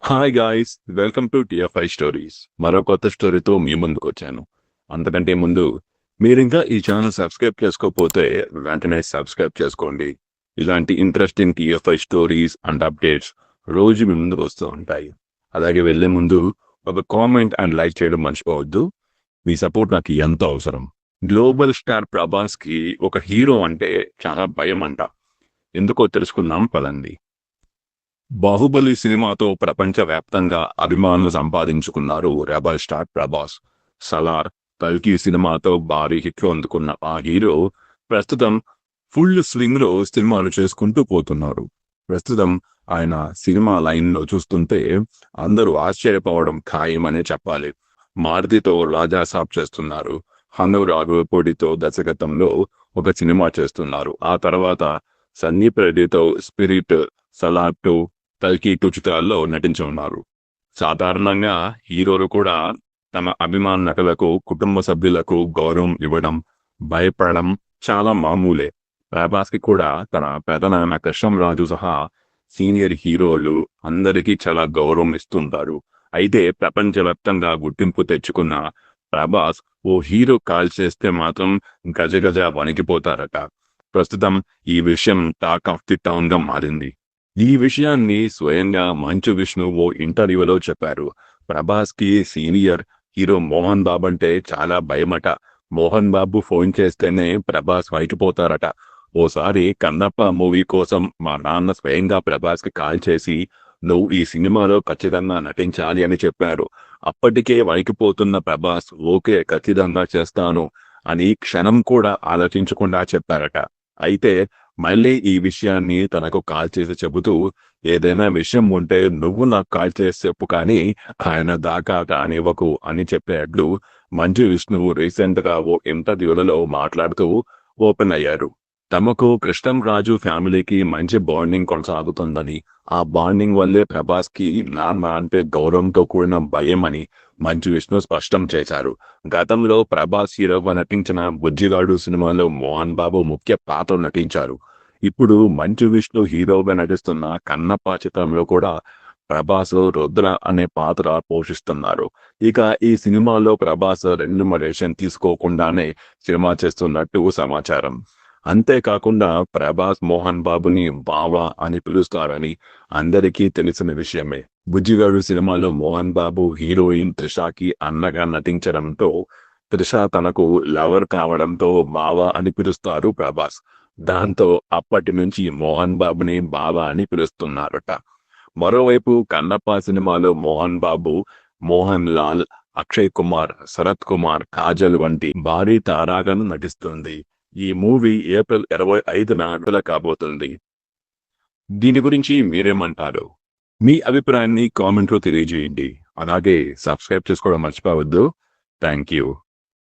Hi guys, welcome to TFI stories. మరో కొత్త స్టోరీతో మీ ముందుకు వచ్చాను. అంతకంటే ముందు మీరు ఇంకా ఈ ఛానల్ సబ్స్క్రైబ్ చేసుకోకపోతే వెంటనే సబ్స్క్రైబ్ చేసుకోండి. ఇలాంటి interesting TFI stories and updates రోజు మీ ముందుకు వస్తూ ఉంటాయి. అలాగే వెళ్లే ముందు ఒక కామెంట్ అండ్ లైక్ చేయడం మర్చిపోవద్దు. మీ సపోర్ట్ నాకు ఎంతో అవసరం. గ్లోబల్ స్టార్ ప్రభాస్ కి ఒక హీరో అంటే చాలా భయం అంట. ఎందుకో తెలుసుకుందాం పదండి. బాహుబలి సినిమాతో ప్రపంచవ్యాప్తంగా అభిమానులు సంపాదించుకున్నారు రెబల్ స్టార్ ప్రభాస్. సలార్, కల్కి సినిమాతో భారీ హిట్లు అందుకున్న ఆ హీరో ప్రస్తుతం ఫుల్ స్వింగ్ లో సినిమాలు చేసుకుంటూ పోతున్నారు. ప్రస్తుతం ఆయన సినిమా లైన్ లో చూస్తుంటే అందరూ ఆశ్చర్యపోవడం ఖాయమనే చెప్పాలి. మారుతితో రాజాసాబ్ చేస్తున్నారు. హను రాఘవపూడితో దర్శకత్వంలో ఒక సినిమా చేస్తున్నారు. ఆ తర్వాత సందీప్ రెడ్డితో స్పిరిట్, సలార్ 2, కల్కి 2 చిత్రాల్లో నటించనున్నారు. సాధారణంగా హీరోలు కూడా తమ అభిమాన నటులకు, కుటుంబ సభ్యులకు గౌరవం ఇవ్వడం, భయపడడం చాలా మామూలే. ప్రభాస్ కి కూడా తన పెదనాన్న కృష్ణంరాజు సహా సీనియర్ హీరోలు అందరికీ చాలా గౌరవం ఇస్తుంటారు. అయితే ప్రపంచవ్యాప్తంగా గుర్తింపు తెచ్చుకున్న ప్రభాస్ ఓ హీరో కాల్ చేస్తే మాత్రం గజగజ వణికిపోతారట. ప్రస్తుతం ఈ విషయం టాక్ ఆఫ్ ది టౌన్ గా మారింది. ఈ విషయాన్ని స్వయంగా మంచు విష్ణు ఓ ఇంటర్వ్యూలో చెప్పారు. ప్రభాస్ కి సీనియర్ హీరో మోహన్ బాబు అంటే చాలా భయమట. మోహన్ బాబు ఫోన్ చేస్తేనే ప్రభాస్ వణికిపోతారట. ఓసారి కన్నప్ప మూవీ కోసం మా నాన్న స్వయంగా ప్రభాస్ కి కాల్ చేసి నువ్వు ఈ సినిమాలో ఖచ్చితంగా నటించాలి అని చెప్పారు. అప్పటికే వణికిపోతున్న ప్రభాస్ ఓకే ఖచ్చితంగా చేస్తాను అని క్షణం కూడా ఆలోచించకుండా చెప్పారట. అయితే మళ్ళీ ఈ విషయాన్ని తనకు కాల్ చేసి చెబుతూ ఏదైనా విషయం ఉంటే నువ్వు నాకు కాల్ చేసి చెప్పు, కానీ ఆయన దాకా కానివ్వకు అని చెప్పేట్లు మంచు విష్ణువు రీసెంట్ గా ఓ ఇంటర్వ్యూలలో మాట్లాడుతూ ఓపెన్ అయ్యారు. తమకు కృష్ణంరాజు ఫ్యామిలీకి మంచి బాండింగ్ కొనసాగుతుందని, ఆ బాండింగ్ వల్లే ప్రభాస్ కి నాన్న అంటే గౌరవంతో కూడిన భయం అని మంచు విష్ణు స్పష్టం చేశారు. గతంలో ప్రభాస్ హీరోగా నటించిన బుజ్జిగాడు సినిమాలో మోహన్ బాబు ముఖ్య పాత్ర నటించారు. ఇప్పుడు మంచు విష్ణు హీరోగా నటిస్తున్న కన్నప్ప చిత్రంలో కూడా ప్రభాస్ రుద్ర అనే పాత్ర పోషిస్తున్నారు. ఇక ఈ సినిమాలో ప్రభాస్ రెమ్యునరేషన్ తీసుకోకుండానే సినిమా చేస్తున్నట్టు సమాచారం. అంతేకాకుండా ప్రభాస్ మోహన్ బాబుని బావా అని పిలుస్తారని అందరికీ తెలిసిన విషయమే. బుజ్జిగాడు సినిమాలో మోహన్ బాబు హీరోయిన్ త్రిషాకి అన్నగా నటించడంతో త్రిష తనకు లవర్ కావడంతో బావా అని పిలుస్తారు ప్రభాస్. దాంతో అప్పటి నుంచి మోహన్ బాబుని బావా అని పిలుస్తున్నారట. మరోవైపు కన్నప్ప సినిమాలో మోహన్ బాబు, మోహన్ లాల్, అక్షయ్ కుమార్, శరత్ కుమార్, కాజల్ వంటి భారీ తారాగణం నటిస్తుంది. ఈ మూవీ ఏప్రిల్ 25న విడుదల కాబోతుంది. దీని గురించి మీరేమంటారు? మీ అభిప్రాయాన్ని కామెంట్లో తెలియజేయండి. అలాగే సబ్స్క్రైబ్ చేసుకోవడం మర్చిపోవద్దు. Thank you.